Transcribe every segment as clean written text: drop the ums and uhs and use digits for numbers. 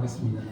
하겠습니다.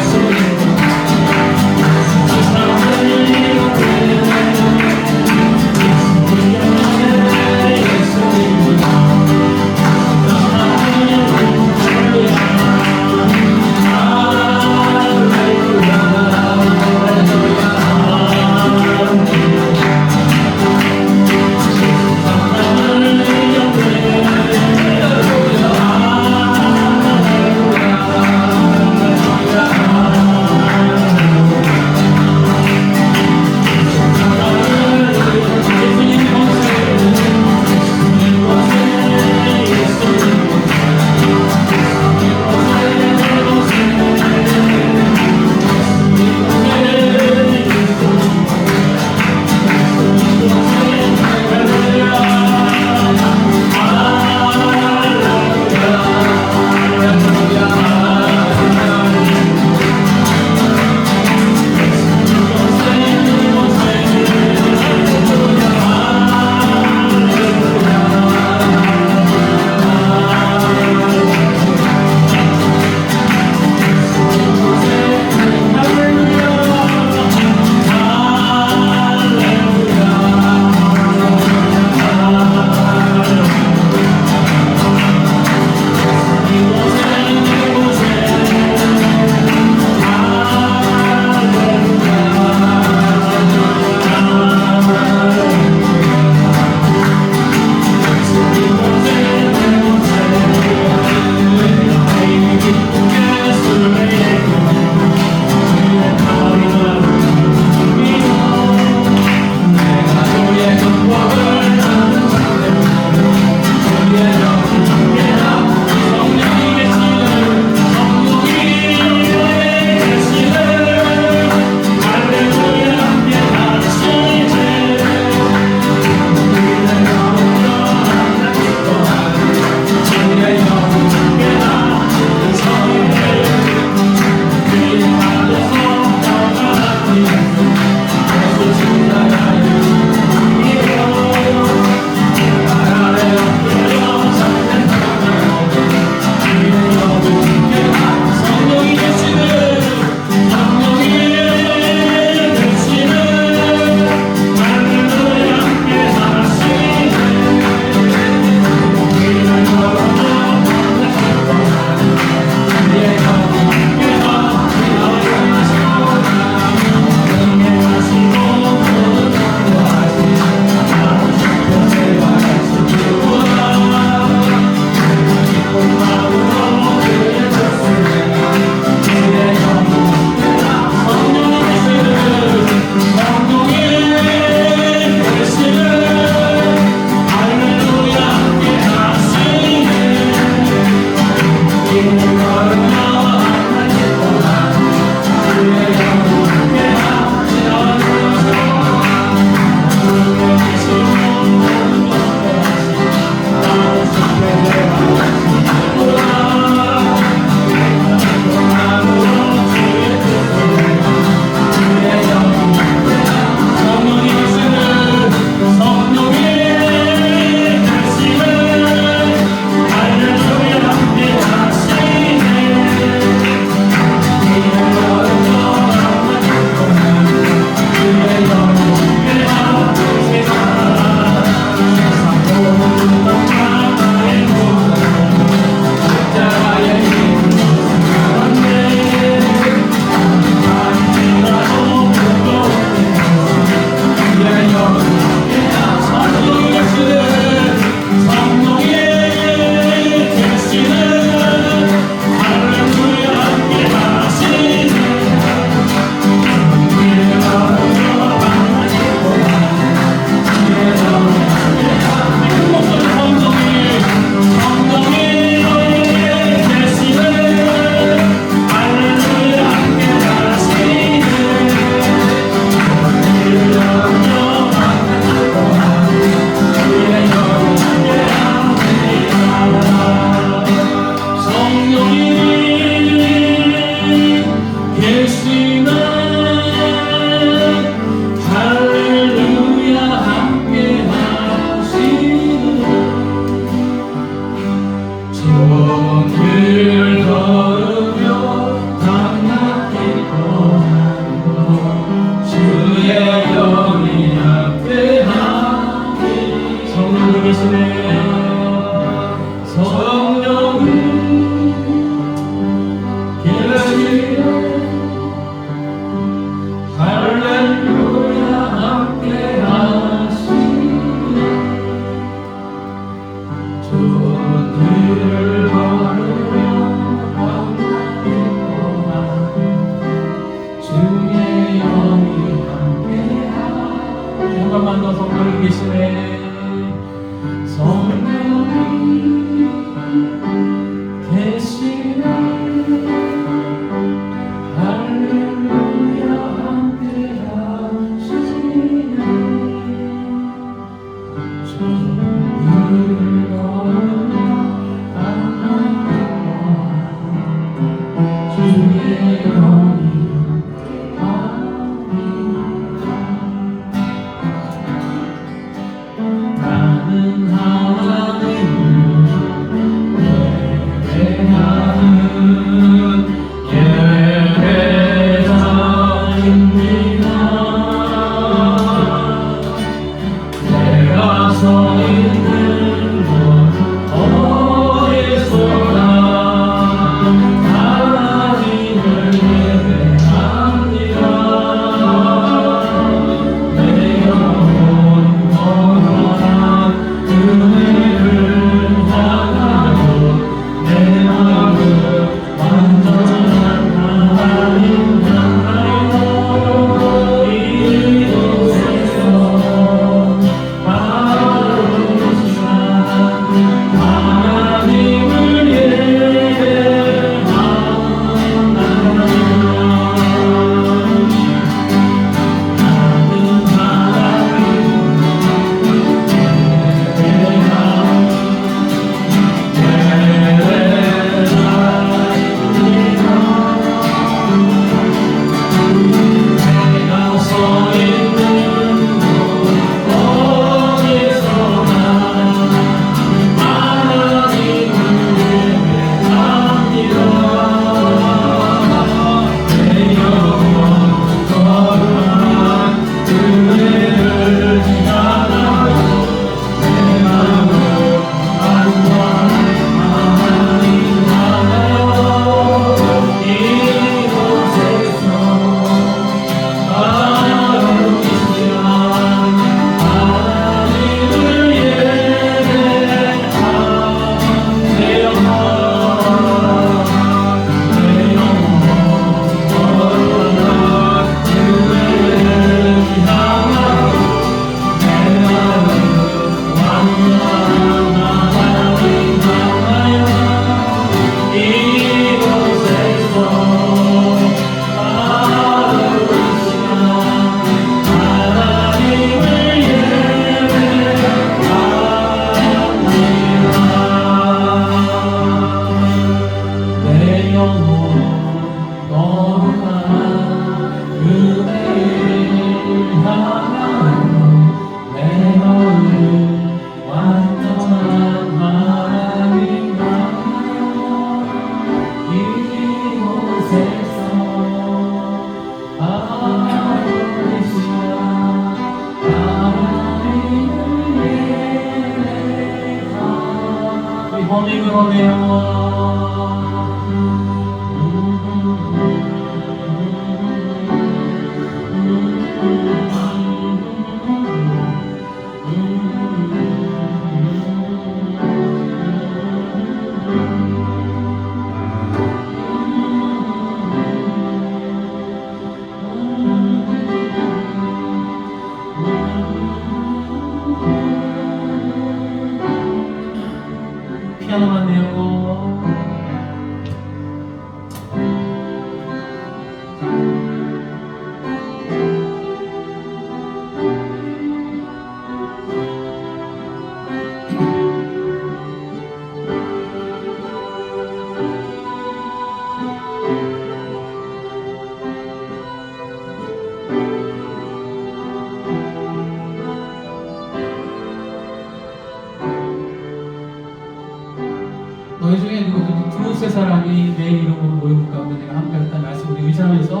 너희 중에 누구든지 두세 사람이 내 이름으로 모이는 가운데 내가 함께했다는 말씀을 의지하면서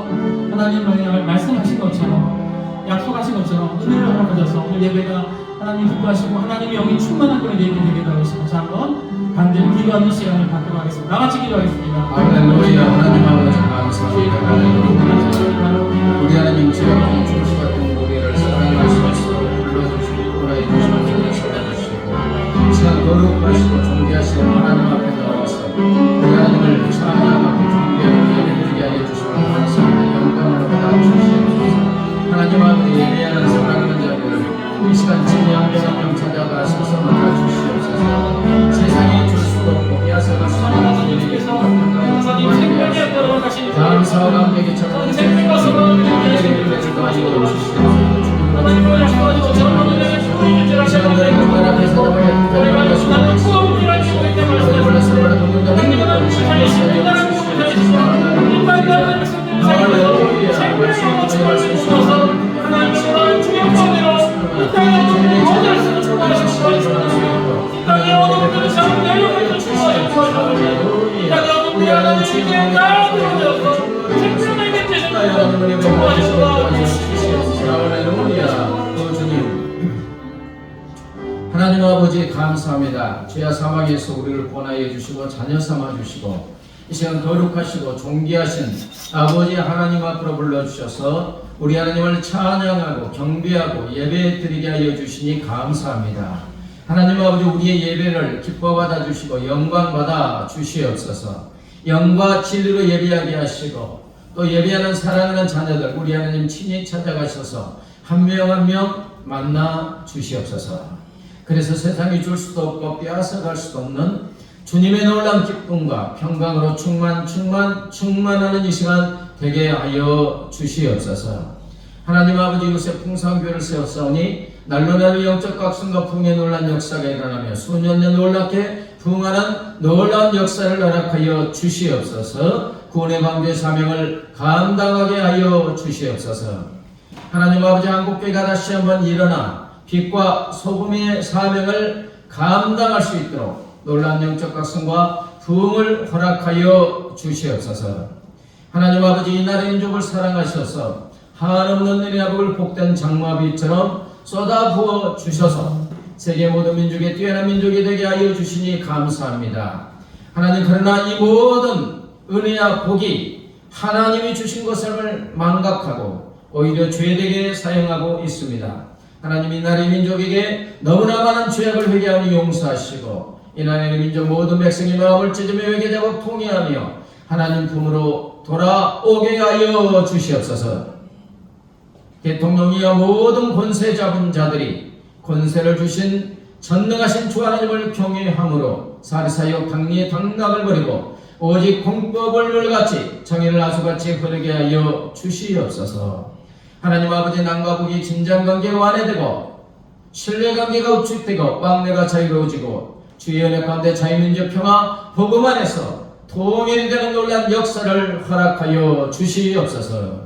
하나님 말씀하신 것처럼 약속하신 것처럼 은혜를 허락하셔서 오늘 예배가 하나님 기뻐하시고 하나님의 영이 충만한 그런 예배 되게 달라주시고 자 한번 간절히 기도하는 시간을 갖도록 하겠습니다. 나같이 기도하겠습니다. 할렐루야. 하나님 아버지 감사합니다. 우리 하나님 주여 중수 같은 우리를 사랑할 수 있어 불러주시고 보라해 주시고 살아주시고 이 시간 거룩하시고 존귀하시고 하나님 앞에 나와서 우리 하나님을 찬양하고 존귀하고 예배드리게 하여 주시고 감사합니다. 영광을 받아 주시옵소서. 하나님 아버지 예배하는 사랑하는 자들을 이 시간 진양대상령 찾아가셔서 맡아주시옵소서. 세상이 줄 수도 없고 빼앗아갈 수도 없는 일에게서 감사와 감격의 전 생명과 소망을 예배를 주시옵소서. 하나님을 약속하시고 저는 주의 결절하시는 그들 앞에서 우리가 나는 구원이라는 주의 말씀을 하나님은 나의 신비한 구원을 해주시고 인간과 백성들을 살리고 생명으로 주를 주셔서 하나님은 주의 법대로 이 땅의 모든 것을 축복하시고 이 땅의 어둠들을 참 내려가서 축복하시고 이 땅의 어둠들이 하나님 이제 나아들어서 생명의 곁에 축복하시고 하나님 아버지 감사합니다. 죄와 사망에서 우리를 권하여 주시고 자녀 삼아 주시고 이 시간 거룩하시고 존귀하신 아버지 하나님 앞으로 불러주셔서 우리 하나님을 찬양하고 경배하고 예배드리게 하여 주시니 감사합니다. 하나님 아버지 우리의 예배를 기뻐 받아 주시고 영광 받아 주시옵소서. 영과 진리로 예배하게 하시고 또 예배하는 사랑하는 자녀들 우리 하나님 친히 찾아가셔서 한 명 한 명 만나 주시옵소서. 그래서 세상이 줄 수도 없고 빼앗아갈 수도 없는 주님의 놀라운 기쁨과 평강으로 충만하는 이 시간 되게 하여 주시옵소서. 하나님 아버지 이곳에 풍성교회를 세웠사오니 날로 영적 각성과 부흥의 놀라운 역사가 일어나며 수년내 놀랍게 부흥하는 놀라운 역사를 허락하여 주시옵소서. 구원의 방주의 사명을 감당하게 하여 주시옵소서. 하나님 아버지 한국교회가 다시 한번 일어나 빛과 소금의 사명을 감당할 수 있도록 놀라운 영적 각성과 부흥을 허락하여 주시옵소서. 하나님 아버지 이 나라의 민족을 사랑하셔서 한없는 은혜와 복을 복된 장마비처럼 쏟아 부어 주셔서 세계 모든 민족의 뛰어난 민족이 되게 하여 주시니 감사합니다. 하나님 그러나 이 모든 은혜와 복이 하나님이 주신 것을 망각하고 오히려 죄되게 사용하고 있습니다. 하나님 이 나라의 민족에게 너무나 많은 죄악을 회개하니 용서하시고 이 나라의 민족 모든 백성의 마음을 찢으며 회개자고 통회하며 하나님 품으로 돌아오게 하여 주시옵소서. 대통령이여 모든 권세 잡은 자들이 권세를 주신 전능하신 주 하나님을 경외함으로 사리사욕 당리의 당락을 버리고 오직 공법을 물같이 정의를 아수같이 흐르게 하여 주시옵소서. 하나님 아버지 남과 북이 진정관계가 완화되고 신뢰관계가 우축되고 왕래가 자유로워지고 주의 은혜 가운데 자유민족 평화 복음 안에서 통일이 되는 놀라운 역사를 허락하여 주시옵소서.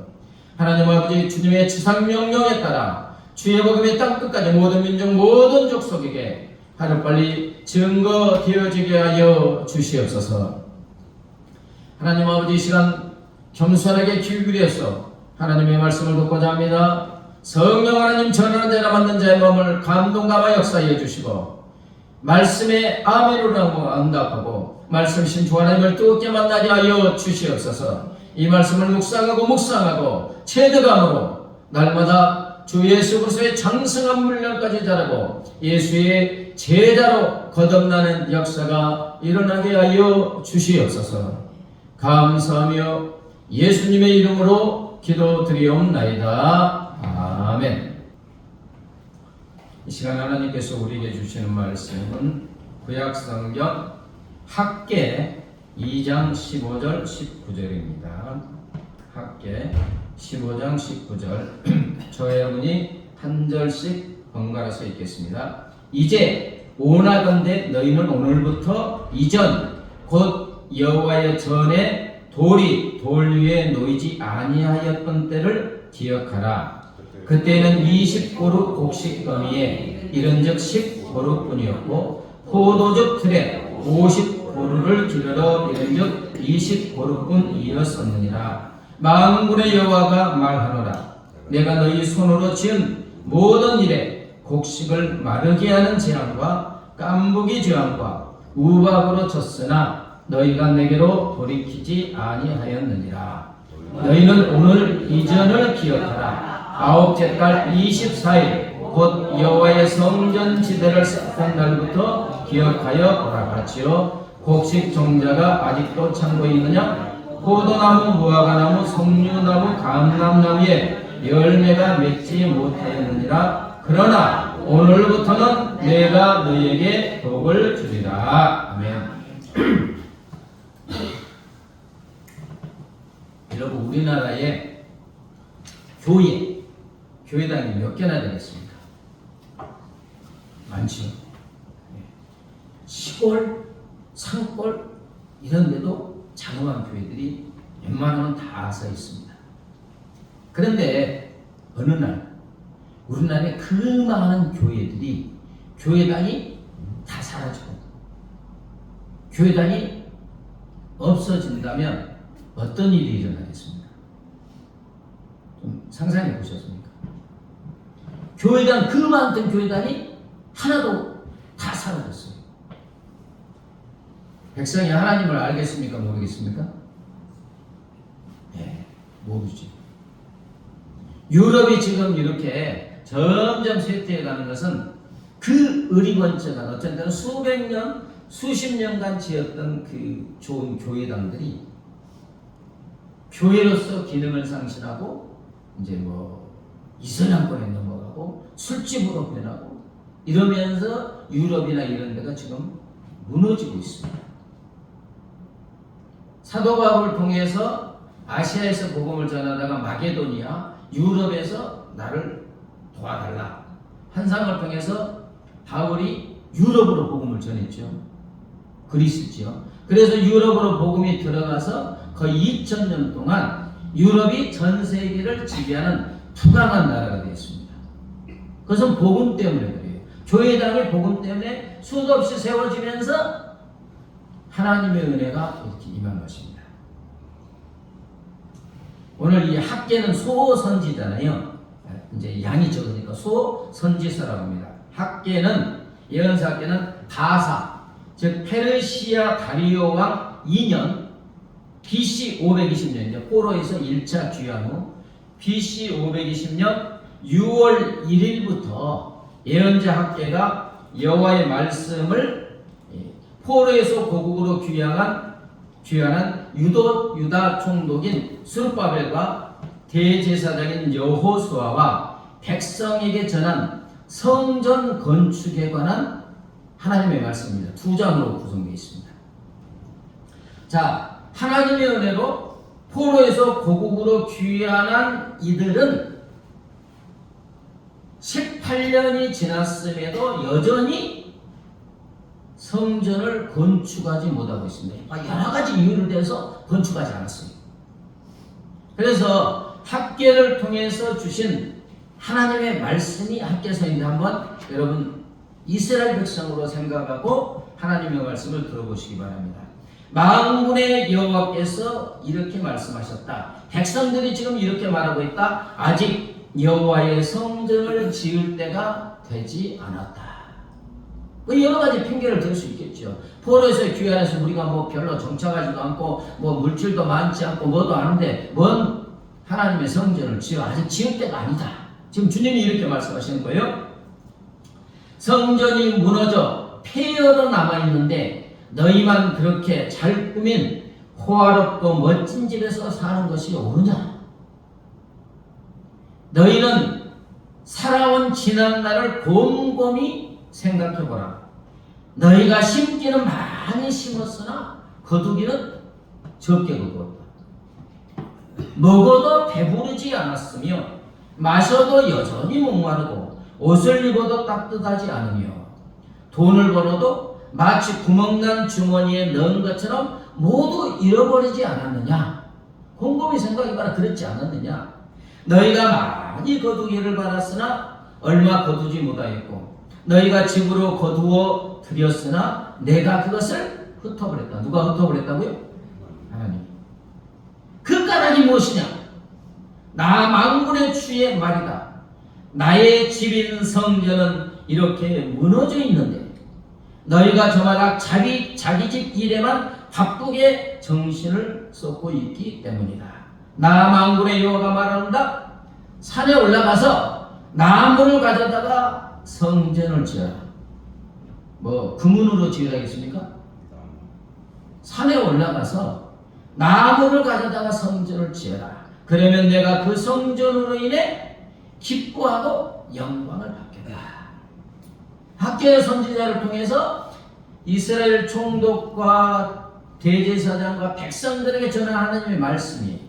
하나님 아버지 주님의 지상명령에 따라 주의 복음이 땅끝까지 모든 민족 모든 족속에게 하루빨리 증거되어지게 하여 주시옵소서. 하나님 아버지 이 시간 겸손하게 귀 기울여서 하나님의 말씀을 듣고자 합니다. 성령 하나님 전하는 자나 만든 자의 마음을 감동감화 역사해 주시고 말씀에 아멘으로 응답하고 말씀이신 주 하나님을 뜨겁게 만나게 하여 주시옵소서. 이 말씀을 묵상하고 체득함으로 날마다 주 예수 그리스도의 장성한 물량까지 자라고 예수의 제자로 거듭나는 역사가 일어나게 하여 주시옵소서. 감사하며 예수님의 이름으로 기도드리옵나이다. 아멘. 이 시간 하나님께서 우리에게 주시는 말씀은 구약성경 학계 2장 15절 19절입니다. 학계 15장 19절 저와 여러분이 한 절씩 번갈아서 읽겠습니다. 이제 오나건대 너희는 오늘부터 이전 곧 여호와의 전에 돌이 돌 위에 놓이지 아니하였던 때를 기억하라. 그때는 20고루 곡식 더미에 이른즉 10고루뿐이었고 포도즙 틀에 50고루를 기르러 이른즉 20고루뿐이었었느니라. 만군의 여호와가 말하노라. 내가 너희 손으로 지은 모든 일에 곡식을 마르게 하는 재앙과 깐부기 재앙과 우박으로 쳤으나 너희가 내게로 돌이키지 아니하였느니라. 너희는 오늘 이전을 기억하라. 아홉째 달 24일 곧 여호와의 성전 지대를 쌓던 날부터 기억하여 보라. 같이요. 곡식 종자가 아직도 창고에 있느냐? 포도나무, 무화과나무, 석류나무, 감람나무에 열매가 맺지 못하였느니라. 그러나 오늘부터는 내가 너희에게 복을 주리라. 아멘. 여러분, 우리나라에 교회당이 몇 개나 되겠습니까? 많죠. 시골, 산골 이런 데도 자그마한 교회들이 웬만하면 다 서 있습니다. 그런데 어느 날 우리나라의 그 많은 교회들이 교회당이 다 사라지고 교회당이 없어진다면 어떤 일이 일어나겠습니까? 좀 상상해 보셨습니까? 교회당, 그 많던 교회당이 하나도 다 사라졌어요. 백성이 하나님을 알겠습니까? 모르겠습니까? 네, 모르지. 유럽이 지금 이렇게 점점 쇠퇴해가는 것은 그 의리번쩍한, 어떤 때는 수백 년, 수십 년간 지었던 그 좋은 교회당들이 교회로서 기능을 상실하고 이제 뭐 이슬람권에 넘어가고 술집으로 변하고 이러면서 유럽이나 이런 데가 지금 무너지고 있습니다. 사도 바울을 통해서 아시아에서 복음을 전하다가 마게도니아, 유럽에서 나를 도와달라. 환상을 통해서 바울이 유럽으로 복음을 전했죠. 그리스지요. 그래서 유럽으로 복음이 들어가서 거의 2000년 동안 유럽이 전 세계를 지배하는 투강한 나라가 되었습니다. 그것은 복음 때문에 그래요. 교회당의 복음 때문에 수도 없이 세워지면서 하나님의 은혜가 이렇게 임한 것입니다. 오늘 이 학계는 소선지잖아요. 이제 양이 적으니까 소선지서라고 합니다. 학계는, 예언사 학계는 바사, 즉 페르시아 다리오 왕 2년 BC 520년이죠. 포로에서 1차 귀환 후 BC 520년 6월 1일부터 예언자 학계가 여호와의 말씀을 포로에서 고국으로 귀환한 유다 총독인 스룹바벨과 대제사장인 여호수아와 백성에게 전한 성전 건축에 관한 하나님의 말씀입니다. 2장으로 구성되어 있습니다. 자, 하나님의 은혜로 포로에서 고국으로 귀환한 이들은 18년이 지났음에도 여전히 성전을 건축하지 못하고 있습니다. 여러 가지 이유를 대해서 건축하지 않았어요. 그래서 학계를 통해서 주신 하나님의 말씀이 학계서인데 한번 여러분 이스라엘 백성으로 생각하고 하나님의 말씀을 들어보시기 바랍니다. 만군의 여호와께서 이렇게 말씀하셨다. 백성들이 지금 이렇게 말하고 있다. 아직 여호와의 성전을 지을 때가 되지 않았다. 여러 가지 핑계를 댈 수 있겠죠. 포로에서 귀환해서 우리가 뭐 별로 정착하지도 않고 뭐 물질도 많지 않고 뭐도 아는데 뭔 하나님의 성전을 지어. 아직 지을 때가 아니다. 지금 주님이 이렇게 말씀하시는 거예요. 성전이 무너져 폐허로 남아있는데 너희만 그렇게 잘 꾸민 호화롭고 멋진 집에서 사는 것이 옳으냐? 너희는 살아온 지난날을 곰곰이 생각해보라. 너희가 심기는 많이 심었으나 거두기는 적게 거두었다. 먹어도 배부르지 않았으며 마셔도 여전히 목마르고 옷을 입어도 따뜻하지 않으며 돈을 벌어도 마치 구멍난 주머니에 넣은 것처럼 모두 잃어버리지 않았느냐? 곰곰이 생각해봐라. 그렇지 않았느냐? 너희가 많이 거두기를 받았으나 얼마 거두지 못하였고 너희가 집으로 거두어 드렸으나 내가 그것을 흩어버렸다. 누가 흩어버렸다고요? 하나님. 그 까닭이 무엇이냐? 나 만군의 주의 말이다. 나의 집인 성전은 이렇게 무너져 있는데 너희가 저마다 자기 집 일에만 바쁘게 정신을 쏟고 있기 때문이다. 나 만군의 여호와가 말한다. 산에 올라가서 나무를 가져다가 성전을 지어라. 뭐 금은으로 지으라겠습니까? 산에 올라가서 나무를 가져다가 성전을 지어라. 그러면 내가 그 성전으로 인해 기뻐하고 영광을 받겠다. 학개의 선지자를 통해서 이스라엘 총독과 대제사장과 백성들에게 전한 하나님의 말씀이,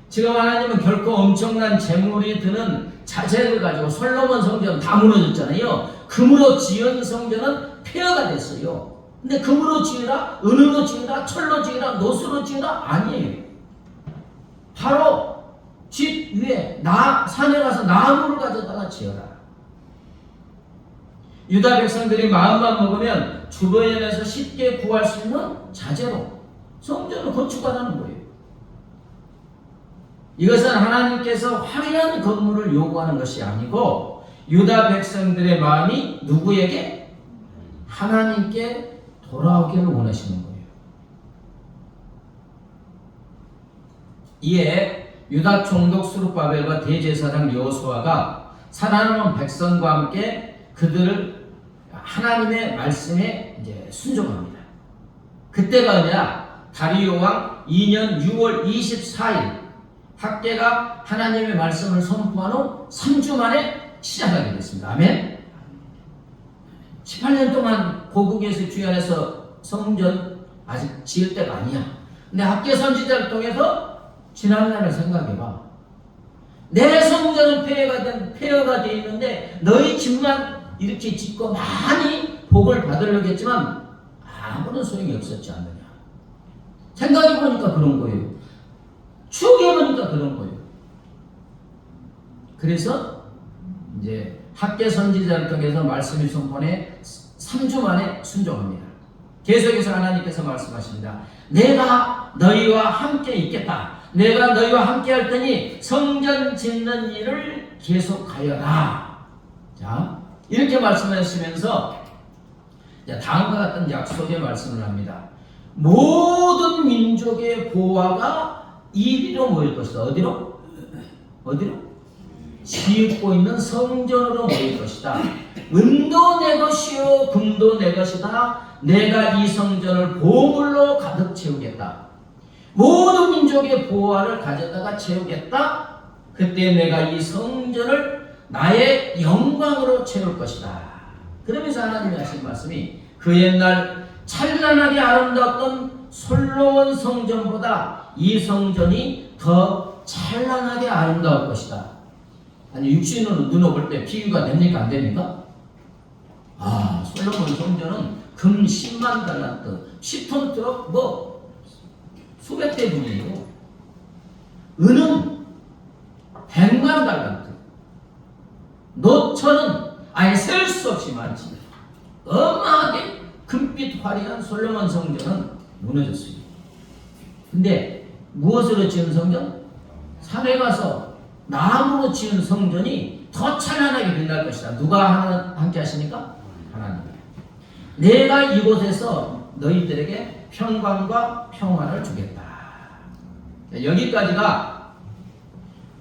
지금 하나님은 결코 엄청난 재물이 드는 자재를 가지고 솔로몬 성전 다 무너졌잖아요. 금으로 지은 성전은 폐허가 됐어요. 근데 금으로 지으라, 은으로 지으라, 철로 지으라, 노수로 지으라 아니에요. 바로 집 위에 산에 가서 나무를 가져다가 지어라. 유다 백성들이 마음만 먹으면 주변에서 쉽게 구할 수 있는 자재로 성전을 건축하라는 거예요. 이것은 하나님께서 화려한 건물을 요구하는 것이 아니고 유다 백성들의 마음이 누구에게? 하나님께 돌아오기를 원하시는 거예요. 이에 유다 총독 스룹바벨과 대제사장 여호수아가 살아남은 백성과 함께 그들을 하나님의 말씀에 이제 순종합니다. 그때가 아니라 다리오 왕 2년 6월 24일 학개가 하나님의 말씀을 선포한 후 3주 만에 시작하게 됐습니다. 아멘. 18년 동안 고국에서 주연해서 성전 아직 지을 때가 아니야. 근데 학개 선지자를 통해서 지난날을 생각해봐. 내 성전은 폐허가 되어 있는데 너희 집만 이렇게 짓고 많이 복을 받으려고 했지만 아무런 소용이 없었지 않느냐. 생각해보니까 그런 거예요. 추억해보니까 그런 거예요. 그래서 이제 학개 선지자를 통해서 말씀이 선포해 3주 만에 순종합니다. 계속해서 하나님께서 말씀하십니다. 내가 너희와 함께 있겠다. 내가 너희와 함께 할 테니 성전 짓는 일을 계속하여라. 자, 이렇게 말씀하시면서 다음과 같은 약속의 말씀을 합니다. 모든 민족의 보화가 이리로 모일 것이다. 어디로? 짓고 있는 성전으로 모일 것이다. 은도 내 것이요 금도 내 것이다. 내가 이 성전을 보물로 가득 채우겠다. 모든 민족의 보화를 가져다가 채우겠다. 그때 내가 이 성전을 나의 영광으로 채울 것이다. 그러면서 하나님이 하신 말씀이 그 옛날 찬란하게 아름다웠던 솔로몬 성전보다 이 성전이 더 찬란하게 아름다울 것이다. 아니 육신으로 눈으로 볼 때 비교가 됩니까? 안 됩니까? 솔로몬 성전은 금 10만 달란트 10톤 트럭 수백 대 분이에요. 은은 100만 달란트, 노천은 아예 셀 수 없이 많지. 어마하게 금빛 화려한 솔로몬 성전은 무너졌어요. 근데 무엇으로 지은 성전? 산에 가서 나무로 지은 성전이 더 찬란하게 빛날 것이다. 누가 함께 하시니까? 하나님. 내가 이곳에서 너희들에게 평강과 평화를 주겠다. 여기까지가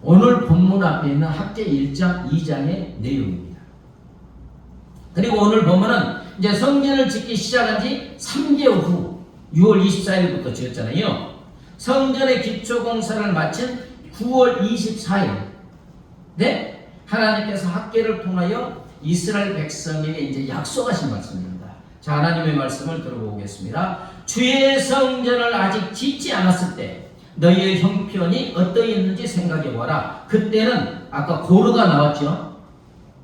오늘 본문 앞에 있는 학개 1장 2장의 내용입니다. 그리고 오늘 본문은 이제 성전을 짓기 시작한 지 3개월 후 6월 24일부터 지었잖아요. 성전의 기초 공사를 마친 9월 24일 네? 하나님께서 학개를 통하여 이스라엘 백성에게 이제 약속하신 말씀입니다. 자, 하나님의 말씀을 들어보겠습니다. 주의 성전을 아직 짓지 않았을 때 너희의 형편이 어떠했는지 생각해보라. 그때는 아까 고르가 나왔죠.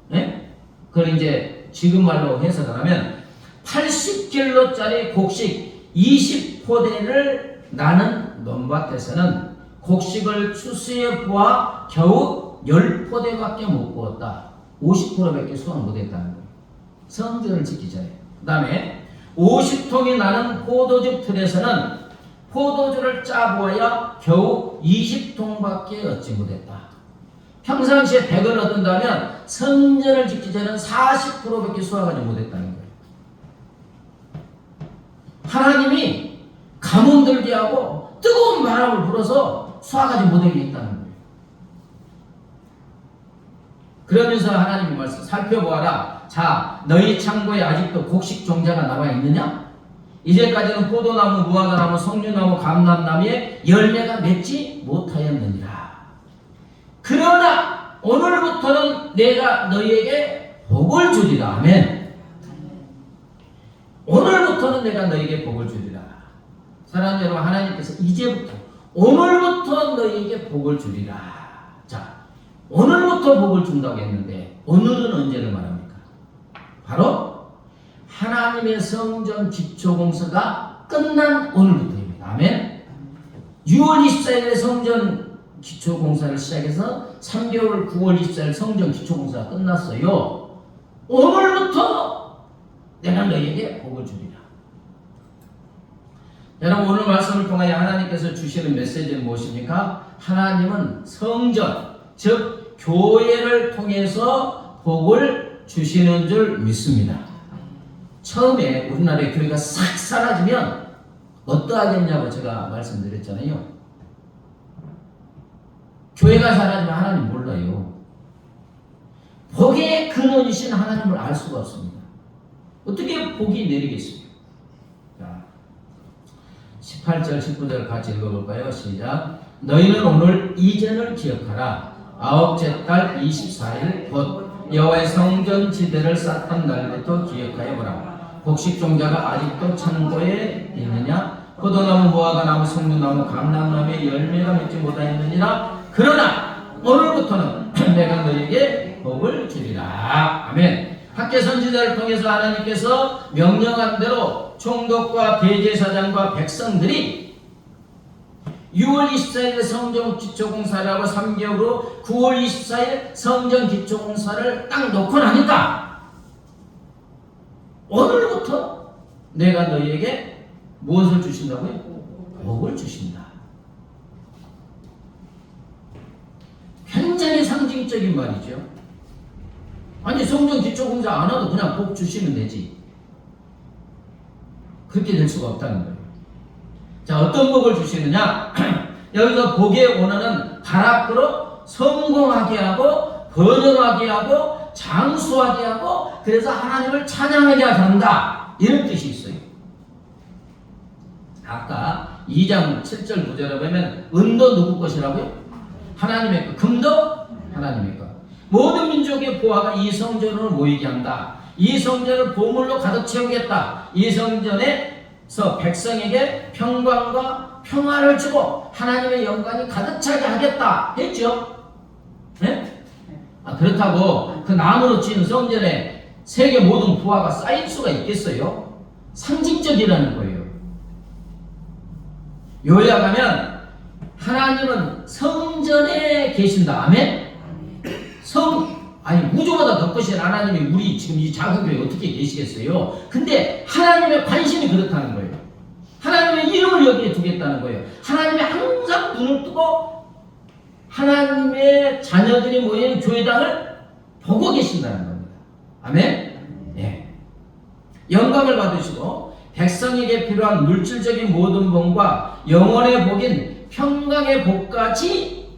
네? 그걸 이제 지금 말로 해석을 하면 80킬로짜리 곡식 20포대를 나는 논밭에서는 곡식을 추수해 보아 겨우 10포대밖에 못 구웠다. 50%밖에 수확 못했다는 거예요. 성전을 짓기 전에. 그 다음에 50통이 나는 포도즙 틀에서는 포도주를 짜보아야 겨우 20통밖에 얻지 못했다. 평상시에 100을 얻는다면 성전을 짓기 전에는 40%밖에 수확하지 못했다는 거예요. 하나님이 가뭄 들게 하고 뜨거운 바람을 불어서 수확하지 못하게 했다는 거예요. 그러면서 하나님의 말씀 살펴보아라. 자, 너희 창고에 아직도 곡식 종자가 남아 있느냐? 이제까지는 포도나무, 무화과나무, 석류나무, 감람나무에 열매가 맺지 못하였느니라. 그러나 오늘부터는 내가 너희에게 복을 주리라. 아멘. 오늘부터는 내가 너희에게 복을 주리라. 사랑하는 여러분, 하나님께서 이제부터 오늘부터 너희에게 복을 주리라. 자, 오늘부터 복을 준다고 했는데 오늘은 언제를 말합니까? 바로 하나님의 성전 기초공사가 끝난 오늘부터입니다. 아멘. 6월 24일에 성전 기초공사를 시작해서 3개월 9월 24일 성전 기초공사가 끝났어요. 오늘부터 내가 너희에게 복을 주리라. 여러분, 오늘 말씀을 통하여 하나님께서 주시는 메시지는 무엇입니까? 하나님은 성전, 즉 교회를 통해서 복을 주시는 줄 믿습니다. 처음에 우리나라의 교회가 싹 사라지면 어떠하겠냐고 제가 말씀드렸잖아요. 교회가 사라지면 하나님 몰라요. 복의 근원이신 하나님을 알 수가 없습니다. 어떻게 복이 내리겠어요? 자, 18절 19절 같이 읽어볼까요? 시작. 너희는 오늘 이전을 기억하라. 아홉째 달 24일 곧 여호와의 성전 지대를 쌓던 날부터 기억하여 보라. 곡식 종자가 아직도 창고에 있느냐? 포도나무, 무화과나무, 석류나무, 감람나무에 열매가 맺지 못하였느니라. 그러나 오늘부터는 내가 너희에게 복을 주리라. 아멘. 학계 선지자를 통해서 하나님께서 명령한 대로 총독과 대제사장과 백성들이 6월 24일에 성전 기초공사를 하고 3개월 후 9월 24일 성전 기초공사를 딱 놓고 나니까 오늘부터 내가 너희에게 무엇을 주신다고요? 복을 주신다. 굉장히 상징적인 말이죠. 아니, 성전 기초공사 안 와도 그냥 복 주시면 되지. 그렇게 될 수가 없다는 거예요. 자, 어떤 복을 주시느냐? 여기서 복의 원어는 바라크로 성공하게 하고 번영하게 하고 장수하게 하고 그래서 하나님을 찬양하게 한다. 이런 뜻이 있어요. 아까 2장 7절 9절에 보면 은도 누구 것이라고요? 하나님의 것. 금도 하나님의 것. 모든 민족의 보화가 이 성전으로 모이게 한다. 이 성전을 보물로 가득 채우겠다. 이 성전에서 백성에게 평강과 평화를 주고 하나님의 영광이 가득 차게 하겠다 했죠. 네? 그렇다고 그 나무로 지은 성전에 세계 모든 부하가 쌓일 수가 있겠어요? 상징적이라는 거예요. 요약하면 하나님은 성전에 계신다. 아멘? 우주보다 더 크신 하나님이 우리 지금 이 작은 교회에 어떻게 계시겠어요? 근데 하나님의 관심이 그렇다는 거예요. 하나님의 이름을 여기에 두겠다는 거예요. 하나님이 항상 눈을 뜨고 하나님의 자녀들이 모인 교회당을 보고 계신다는 겁니다. 아멘? 예. 영광을 받으시고 백성에게 필요한 물질적인 모든 복과 영혼의 복인 평강의 복까지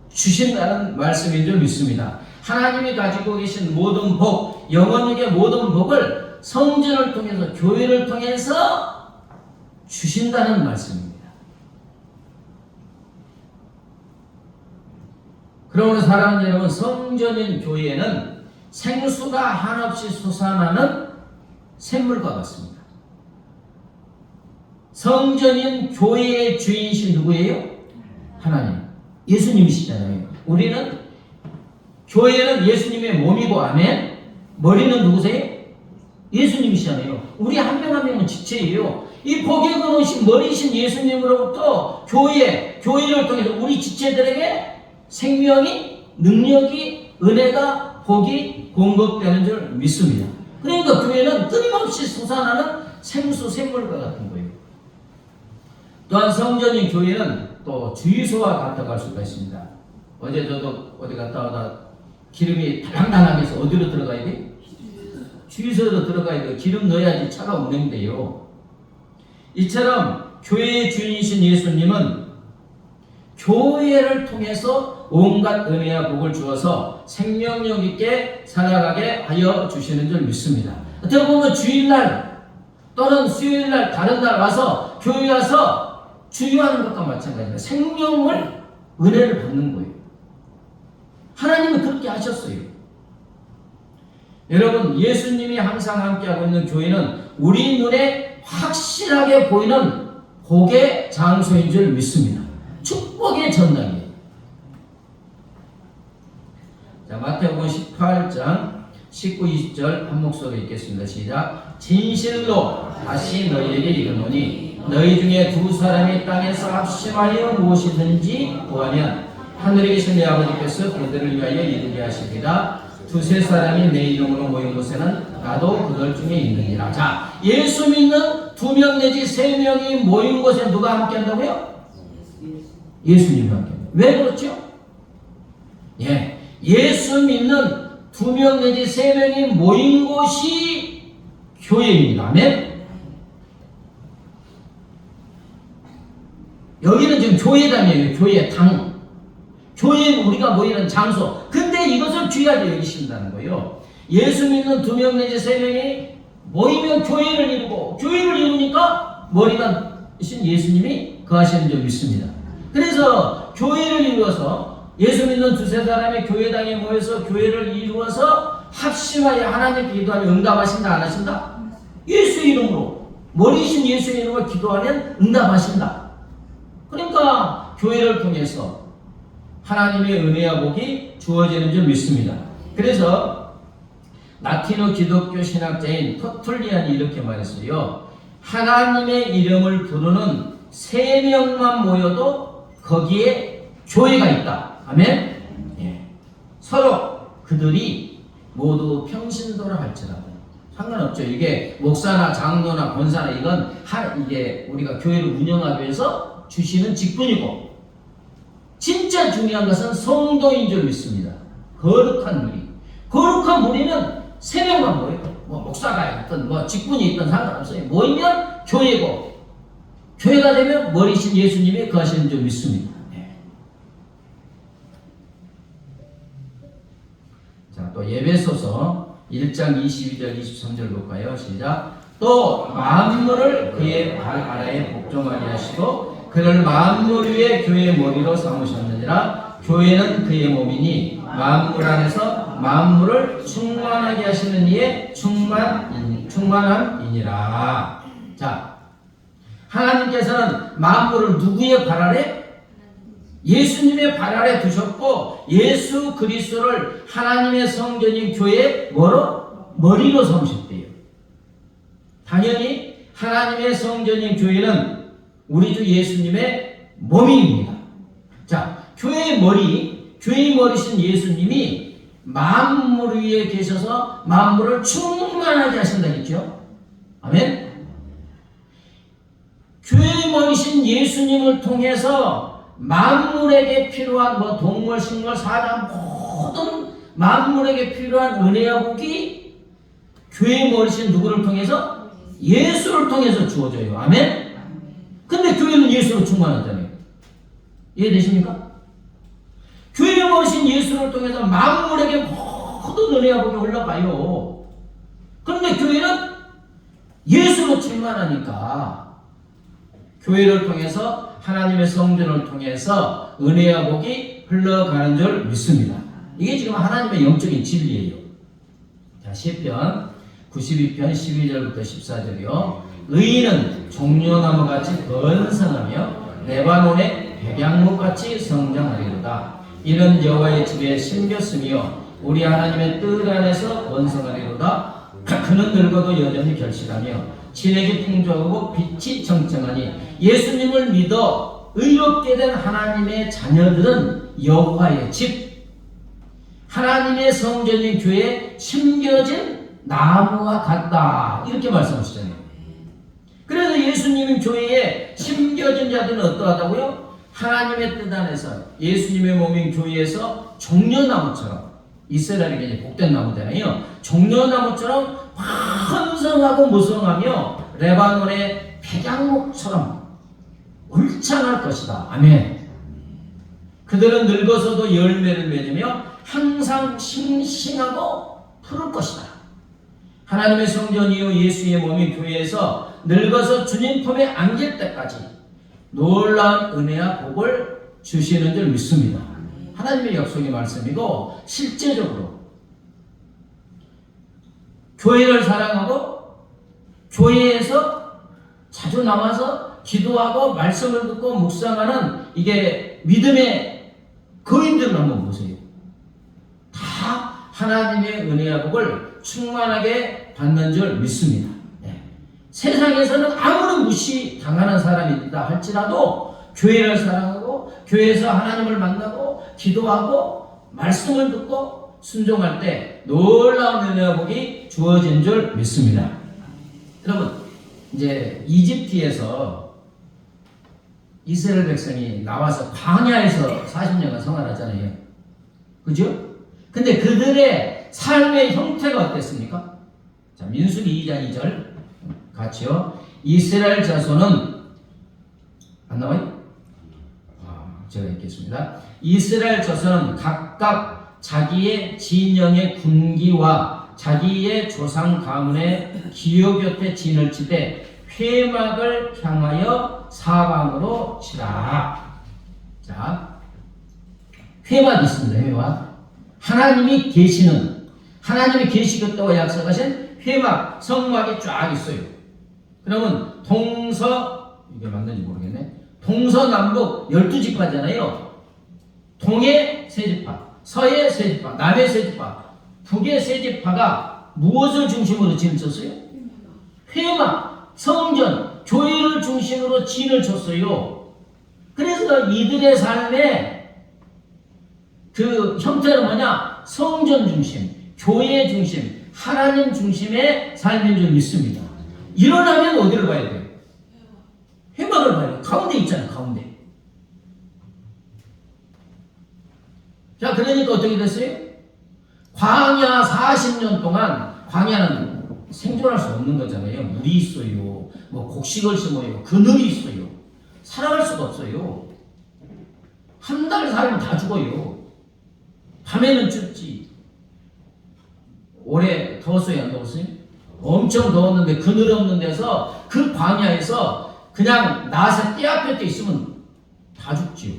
주신다는 말씀인 줄 믿습니다. 하나님이 가지고 계신 모든 복, 영혼에게 모든 복을 성전을 통해서 교회를 통해서 주신다는 말씀입니다. 그러므로 사랑하는 여러분, 성전인 교회는 생수가 한없이 솟아나는 샘물과 같습니다. 성전인 교회의 주인이신 누구예요? 하나님. 예수님이시잖아요. 우리는 교회는 예수님의 몸이고 아멘. 머리는 누구세요? 예수님이시잖아요. 우리 한 명 한 명은 지체예요. 이 복의 근원이신 머리이신 예수님으로부터 교회를 통해서 우리 지체들에게 생명이, 능력이, 은혜가, 복이 공급되는 줄 믿습니다. 그러니까 교회는 끊임없이 솟아나는 생수, 샘물과 같은 거예요. 또한 성전인 교회는 또 주유소와 같다고 할 수가 있습니다. 어제 저도 어디 갔다 오다 기름이 달랑달랑해서 어디로 들어가야 돼? 주유소로 들어가야 돼. 기름 넣어야지 차가 운행돼요. 이처럼 교회의 주인이신 예수님은 교회를 통해서 온갖 은혜와 복을 주어서 생명력 있게 살아가게 하여 주시는 줄 믿습니다. 어떻게 보면 주일날 또는 수요일날 다른 날 와서 교회 와서 주유하는 것과 마찬가지입니다. 생명을 은혜를 받는 거예요. 하나님은 그렇게 하셨어요. 여러분, 예수님이 항상 함께하고 있는 교회는 우리 눈에 확실하게 보이는 복의 장소인 줄 믿습니다. 축복의 전당이에요. 자, 마태복음 18장 19, 20절 한 목소리 읽겠습니다. 시작. 진실로 다시 너희에게 이르노니 너희 중에 두 사람이 땅에서 합심하여 무엇이든지 구하면 하늘에 계신 내 아버지께서 그들을 위하여 이루게 하시리라. 두세 사람이 내 이름으로 모인 곳에는 나도 그들 중에 있느니라. 자, 예수 믿는 2명 내지 3명이 모인 곳에 누가 함께 한다고요? 예수님이 함께 한다. 왜 그렇죠? 예, 예수 믿는 2명 내지 3명이 모인 곳이 교회입니다. 아멘? 여기는 지금 교회당이에요. 교회당. 교회는 우리가 모이는 장소. 근데 이것을 귀하게 여기신다는 거예요. 예수 믿는 2명 내지 3명이 모이면 교회를 이루고, 교회를 이루니까 머리가 신 예수님이 거하시는 줄 믿습니다. 그래서 교회를 이루어서 예수 믿는 2-3 사람이 교회당에 모여서 교회를 이루어서 합심하여 하나님께 기도하면 응답하신다, 안 하신다? 예수 이름으로, 머리신 예수 이름으로 기도하면 응답하신다. 그러니까 교회를 통해서 하나님의 은혜와 복이 주어지는 줄 믿습니다. 그래서 라틴어 기독교 신학자인 터툴리안이 이렇게 말했어요. 하나님의 이름을 부르는 3명만 모여도 거기에 교회가 있다. 아멘? 예. 서로 그들이 모두 평신도를 할지라도 상관없죠. 이게 목사나 장로나 권사나 이건 이게 우리가 교회를 운영하기 위해서 주시는 직분이고, 진짜 중요한 것은 성도인 줄 믿습니다. 거룩한 무리. 거룩한 무리는 3명만 모여요. 뭐 목사가 있든 뭐 직분이 있든 상관없어요. 모이면 교회고, 교회가 되면 머리신 예수님이 거하시는 줄 믿습니다. 네. 자, 또 에베소서 1장 22절 23절 볼까요? 시작. 또 만물을 그의 발 아래에 복종하게 하시고 그를 만물 위에 교회의 머리로 삼으셨느니라. 교회는 그의 몸이니 만물 안에서 만물을 충만하게 하시는 이의 충만함이니라. 자, 하나님께서는 만물을 누구의 발 아래? 예수님의 발 아래 두셨고, 예수 그리스도를 하나님의 성전인 교회의 머리로 삼으셨대요. 당연히 하나님의 성전인 교회는 우리 주 예수님의 몸입니다. 자, 교회의 머리, 교회의 머리신 예수님이 만물 위에 계셔서 만물을 충만하게 하신다겠죠? 아멘? 교회의 머리신 예수님을 통해서 만물에게 필요한 동물, 식물, 사람 모든 만물에게 필요한 은혜와 복이 교회의 머리신 누구를 통해서? 예수를 통해서 주어져요. 아멘? 근데 교회는 예수로 충만하잖아요. 이해되십니까? 교회에 모신 예수를 통해서 만물에게 모든 은혜와 복이 흘러가요. 그런데 교회는 예수로 충만하니까 교회를 통해서 하나님의 성전을 통해서 은혜와 복이 흘러가는 줄 믿습니다. 이게 지금 하나님의 영적인 진리예요. 자, 시편 92편 12절부터 14절이요. 의인은 종려나무같이 번성하며 레바논의 백양목같이 성장하리로다. 이는 여호와의 집에 심겼으며 우리 하나님의 뜰 안에서 번성하리로다. 그는 늙어도 여전히 결실하며 진액이 풍족하고 빛이 청청하니 예수님을 믿어 의롭게 된 하나님의 자녀들은 여호와의 집, 하나님의 성전인 교회에 심겨진 나무와 같다. 이렇게 말씀하시잖아요. 그래서 예수님은 교회에 심겨진 자들은 어떠하다고요? 하나님의 뜻 안에서 예수님의 몸인 교회에서 종려나무처럼, 이스라엘이 이제 복된 나무잖아요. 종려나무처럼 번성하고 무성하며 레바논의 백양목처럼 울창할 것이다. 아멘. 그들은 늙어서도 열매를 맺으며 항상 싱싱하고 푸를 것이다. 하나님의 성전이요 예수의 몸인 교회에서 늙어서 주님 품에 안길 때까지 놀라운 은혜와 복을 주시는 줄 믿습니다. 하나님의 약속의 말씀이고, 실제적으로 교회를 사랑하고 교회에서 자주 나와서 기도하고 말씀을 듣고 묵상하는 이게 믿음의 거인들을 한번 보세요. 다 하나님의 은혜와 복을 충만하게 받는 줄 믿습니다. 네. 세상에서는 아무리 무시당하는 사람이다 할지라도 교회를 사랑하고 교회에서 하나님을 만나고 기도하고 말씀을 듣고 순종할 때 놀라운 은혜와 복이 주어진 줄 믿습니다. 여러분, 이제 이집트에서 이스라엘 백성이 나와서 광야에서 40년간 생활하잖아요. 그죠? 근데 그들의 삶의 형태가 어땠습니까? 자, 민수기 2장 2절 같이요. 이스라엘 자손은 안 나와요? 제가 읽겠습니다. 이스라엘 자손은 각각 자기의 진영의 군기와 자기의 조상 가문의 기호 곁에 진을 치되 회막을 향하여 사방으로 치라. 자, 회막이 있습니다. 회막. 하나님이 계시는, 하나님이 계시겠다고 약속하신 회막, 성막이 쫙 있어요. 그러면 이게 맞는지 모르겠네. 동서남북 12지파잖아요. 동의 세 지파, 서의 세 지파, 남의 세 지파, 북의 세 지파가 무엇을 중심으로 진을 쳤어요? 회막, 성전, 교회를 중심으로 진을 쳤어요. 그래서 이들의 삶의 그 형태는 뭐냐? 성전 중심, 교회 중심, 하나님 중심의 삶인 줄 믿습니다. 일어나면 어디를 봐야 돼요? 회막을 봐야 돼요. 가운데 있잖아요. 가운데. 자, 그러니까 어떻게 됐어요? 광야 40년 동안, 광야는 생존할 수 없는 거잖아요. 물이 있어요. 뭐 곡식을 심어요. 그늘이 있어요. 살아갈 수가 없어요. 한 달 살면 다 죽어요. 밤에는 춥지. 올해 더웠어요? 안 더웠어요? 엄청 더웠는데 그늘 없는 데서, 그 광야에서 그냥 낫에 떼앞에 있으면 다 죽지요.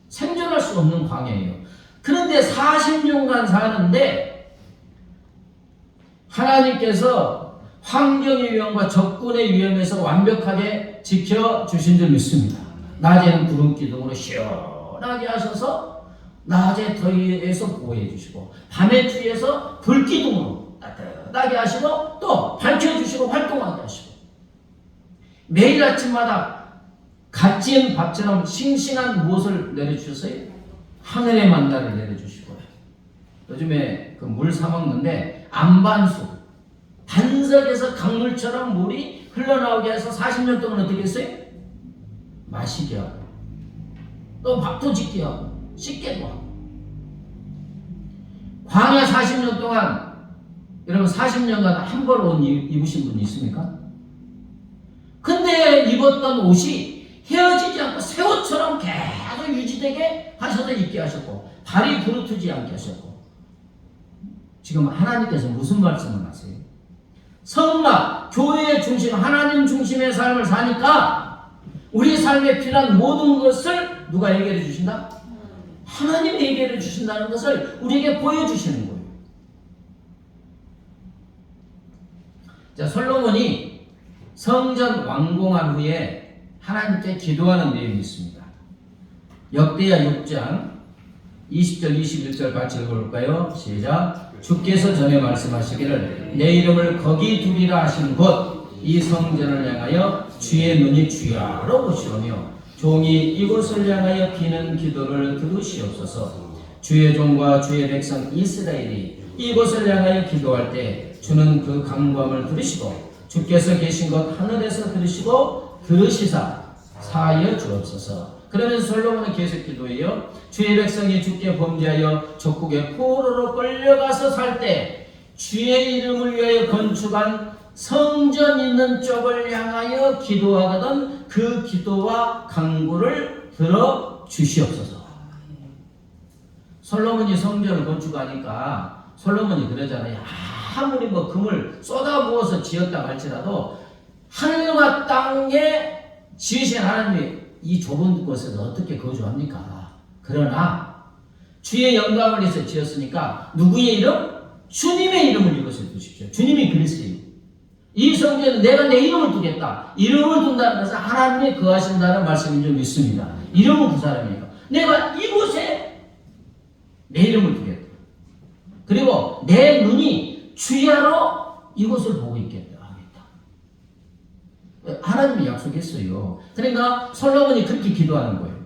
생존할 수 없는 광야예요. 그런데 40년간 사는데 하나님께서 환경의 위험과 적군의 위험에서 완벽하게 지켜주신 줄 믿습니다. 낮에는 구름 기둥으로 시원하게 하셔서 낮에 더위에서 보호해 주시고, 밤에 추위에서 불 기둥으로 따뜻하게 하시고, 또 밝혀주시고 활동하게 하시고, 매일 아침마다 갓 지은 밥처럼 싱싱한 무엇을 내려주셨어요? 하늘의 만나를 내려주시고, 요즘에 그 물 사먹는데 안반수, 반석에서 강물처럼 물이 흘러나오게 해서 40년 동안 어떻게 했어요? 마시게 하고, 또 밥도 짓게 하고, 씻게도 하고. 광야 40년 동안, 여러분 40년간 한 벌 옷 입으신 분 있습니까? 근데 입었던 옷이 헤어지지 않고 새 옷처럼 계속 유지되게 하셔서 입게 하셨고, 발이 부르트지 않게 하셨고. 지금 하나님께서 무슨 말씀을 하세요? 성막, 교회의 중심, 하나님 중심의 삶을 사니까 우리 삶에 필요한 모든 것을 누가 해결해 주신다? 하나님이 해결해 주신다는 것을 우리에게 보여주시는 거예요. 자, 솔로몬이 성전 완공한 후에 하나님께 기도하는 내용이 있습니다. 역대하 6장 20절 21절 같이 읽어볼까요? 시작. 주께서 전에 말씀하시기를 내 이름을 거기 두리라 하신 곳 이 성전을 향하여 주의 눈이 주야로 보시오며 종이 이곳을 향하여 비는 기도를 들으시옵소서. 주의 종과 주의 백성 이스라엘이 이곳을 향하여 기도할 때 주는 그 간구함을 들으시고 주께서 계신 곳 하늘에서 들으시고 들으시사 사하여 주옵소서. 그러면서 솔로몬은 계속 기도해요. 주의 백성이 주께 범죄하여 적국의 포로로 끌려가서 살 때 주의 이름을 위하여 건축한 성전 있는 쪽을 향하여 기도하거든 그 기도와 간구를 들어 주시옵소서. 솔로몬이 성전을 건축하니까 솔로몬이 그러잖아요. 아무리 뭐 금을 쏟아부어서 지었다 할지라도 하늘과 땅에 지으신 하나님이 이 좁은 곳에서 어떻게 거주합니까? 그러나 주의 영광을 위해서 지었으니까 누구의 이름? 주님의 이름을 이곳에 두십시오. 주님이 그랬어요. 이 성전에 내가 내 이름을 두겠다. 이름을 둔다는 것은 하나님이 거하신다는 말씀인 줄 믿습니다. 이름은 그 사람이에요. 내가 이곳에 내 이름을 두겠다. 그리고 내 눈이 주야로 이곳을 보고 있겠다. 하나님이 약속했어요. 그러니까 솔로몬이 그렇게 기도하는 거예요.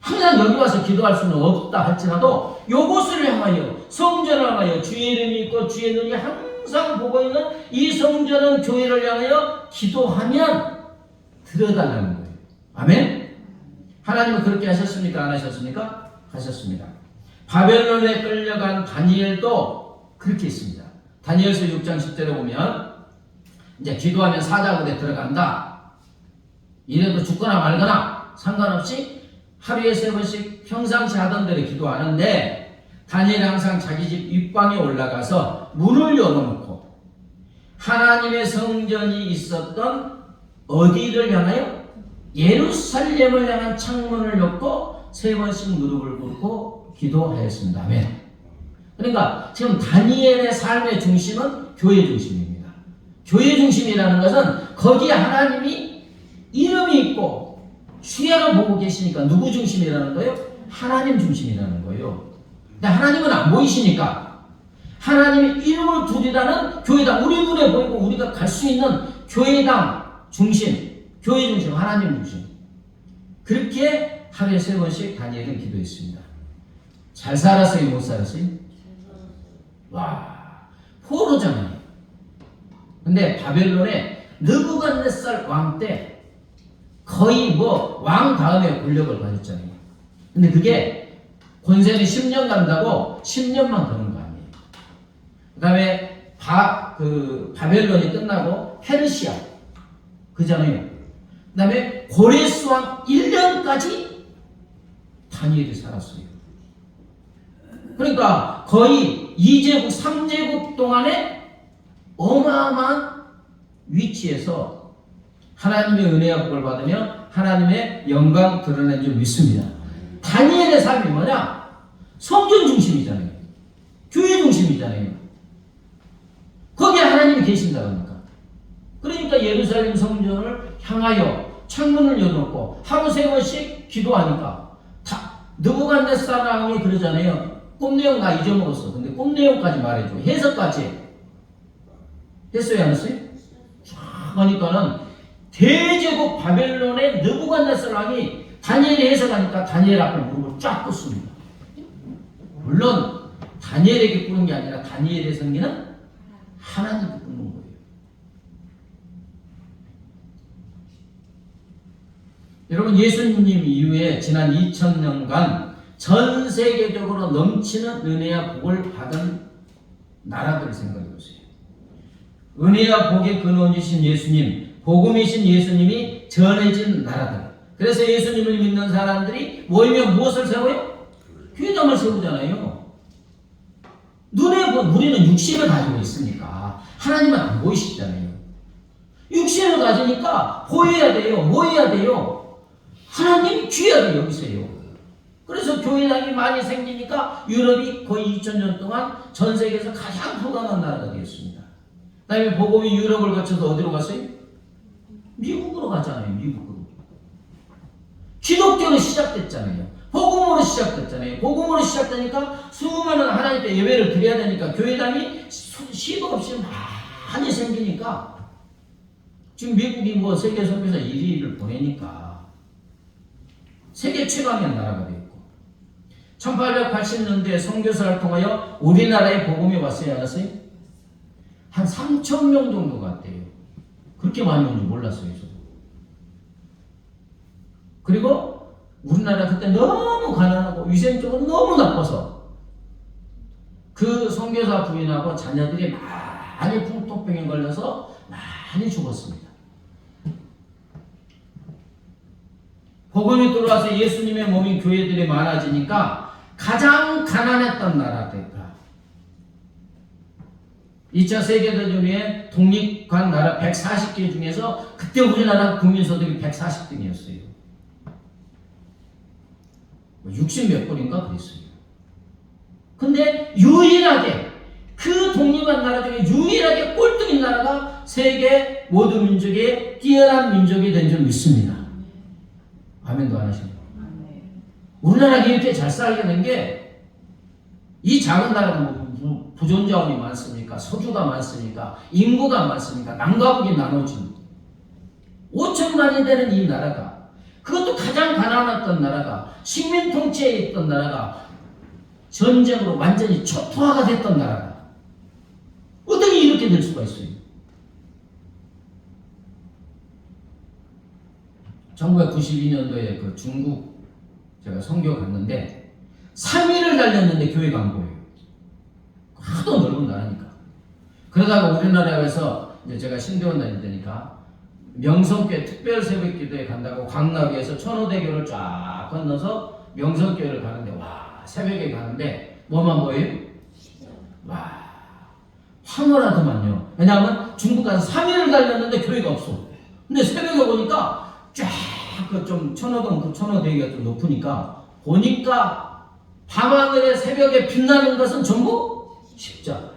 항상 여기 와서 기도할 수는 없다 할지라도 이곳을 향하여 성전을 향하여 주의 이름이 있고 주의 눈이 항상 보고 있는 이 성전은 교회를 향하여 기도하면 들어달라는 거예요. 아멘? 하나님은 그렇게 하셨습니까? 안 하셨습니까? 하셨습니다. 바벨론에 끌려간 다니엘도 그렇게 했습니다. 다니엘서 6장 10절에 보면 이제 기도하면 사자굴에 들어간다. 이래도 죽거나 말거나 상관없이 하루에 3번씩 평상시 하던 대로 기도하는데 다니엘이 항상 자기 집 윗방에 올라가서 문을 열어놓고 하나님의 성전이 있었던 어디를 향하여? 예루살렘을 향한 창문을 열고 3번씩 무릎을 꿇고 기도하였습니다. 아멘. 그러니까 지금 다니엘의 삶의 중심은 교회 중심입니다. 교회 중심이라는 것은 거기에 하나님이 이름이 있고 주야로 보고 계시니까 누구 중심이라는 거예요? 하나님 중심이라는 거예요. 근데 하나님은 안 보이시니까 하나님의 이름을 두리라는 교회당, 우리 눈에 보이고 우리가 갈 수 있는 교회당 중심, 교회 중심, 하나님 중심. 그렇게 하루에 3번씩 다니엘은 기도했습니다. 잘 살았어요? 못 살았어요? 와, 포로잖아요. 근데 바벨론에 느부갓네살 왕 때 거의 뭐 왕 다음에 권력을 가졌잖아요. 근데 그게 권세는 10년 간다고 10년만 그런 거 아니에요. 그 다음에 바벨론이 끝나고 페르시아 그잖아요. 그 다음에 고레스 왕 1년까지 다니엘이 살았어요. 그러니까 거의 2제국 3제국 동안에 어마어마한 위치에서 하나님의 은혜와 복을 받으며 하나님의 영광 드러낸 줄 믿습니다. 다니엘의 삶이 뭐냐? 성전 중심이잖아요. 교회 중심이잖아요. 거기에 하나님이 계신다고 하니까. 그러니까 예루살렘 성전을 향하여 창문을 열어놓고 하루 3번씩 기도하니까 느부갓네살 왕이 그러잖아요. 꿈 내용 다 잊어먹었어. 근데 꿈 내용까지 말해줘. 해석까지 했어요, 안 했어요? 쫙 하니까는 대제국 바벨론의 느부갓네살 왕이 다니엘이 해석하니까 다니엘 앞에 무릎을 쫙 꿇습니다. 물론 다니엘에게 꿇은 게 아니라 다니엘의 성기는 하나님께 꿇는 거예요. 여러분, 예수님 이후에 지난 2000년간 전 세계적으로 넘치는 은혜와 복을 받은 나라들을 생각해 보세요. 은혜와 복의 근원이신 예수님, 복음이신 예수님이 전해진 나라들. 그래서 예수님을 믿는 사람들이 모이면 무엇을 세워요? 교회당을 세우잖아요. 눈에 우리는 육신을 가지고 있으니까 하나님은 안 보이시잖아요. 육신을 가지니까 보여야 돼요. 뭐 해야 돼요? 하나님이 귀하게 여기세요. 그래서 교회당이 많이 생기니까 유럽이 거의 2000년 동안 전 세계에서 가장 부강한 나라가 되었습니다. 그 다음에 복음이 유럽을 거쳐서 어디로 갔어요? 미국으로 가잖아요. 미국으로. 기독교는 시작됐잖아요. 복음으로 시작됐잖아요. 복음으로 시작되니까 수많은 하나님께 예배를 드려야 되니까 교회당이 시도 없이 많이 생기니까 지금 미국이 뭐 세계 선교사 1위를 보내니까 세계 최강의 나라가 되었고 1880년대 선교사를 통하여 우리나라에 복음이 왔어요? 안 왔어요? 한 3,000명 정도 갔대요. 그렇게 많이 온 줄 몰랐어요. 저도. 그리고 우리나라 그때 너무 가난하고 위생적으로 너무 나빠서 그 선교사 부인하고 자녀들이 많이 풍토병에 걸려서 많이 죽었습니다. 복음이 들어와서 예수님의 몸인 교회들이 많아지니까 가장 가난했던 나라가 2차 세계대전 후에 독립한 나라 140개 중에서 그때 우리나라 국민소득이 140등이었어요. 60몇 번인가 그랬어요. 근데 유일하게 그 독립한 나라 중에 유일하게 꼴등인 나라가 세계 모든 민족의 뛰어난 민족이 된 줄 믿습니다. 아멘도 안 하십니까? 우리나라가 이렇게 잘 살게 된 게 이 작은 나라가 부존 자원이 많습니까? 소주가 많습니까? 인구가 많습니까? 남과 북이 나눠진 5천만이 되는 이 나라가, 그것도 가장 가난했던 나라가, 식민 통치에 있던 나라가 전쟁으로 완전히 초토화가 됐던 나라가 어떻게 이렇게 될 수가 있어요? 1992년도에 그 중국 제가 선교 갔는데 3일을 달렸는데 교회가 안 보여요. 하도 넓은 나라니까. 그러다가 우리나라에서 이제 제가 신대원 다닐 때니까 명성교회 특별 새벽기도에 간다고 광나비에서 천호대교를 쫙 건너서 명성교회를 가는데 와 새벽에 가는데 뭐만 보여요? 와 황홀하더만요. 왜냐하면 중국 가서 3일을 달렸는데 교회가 없어. 근데 새벽에 보니까 쫙 그 좀 천호동 그 천호대교가 좀 높으니까 보니까 밤하늘의 새벽에 빛나는 것은 전부 십자가.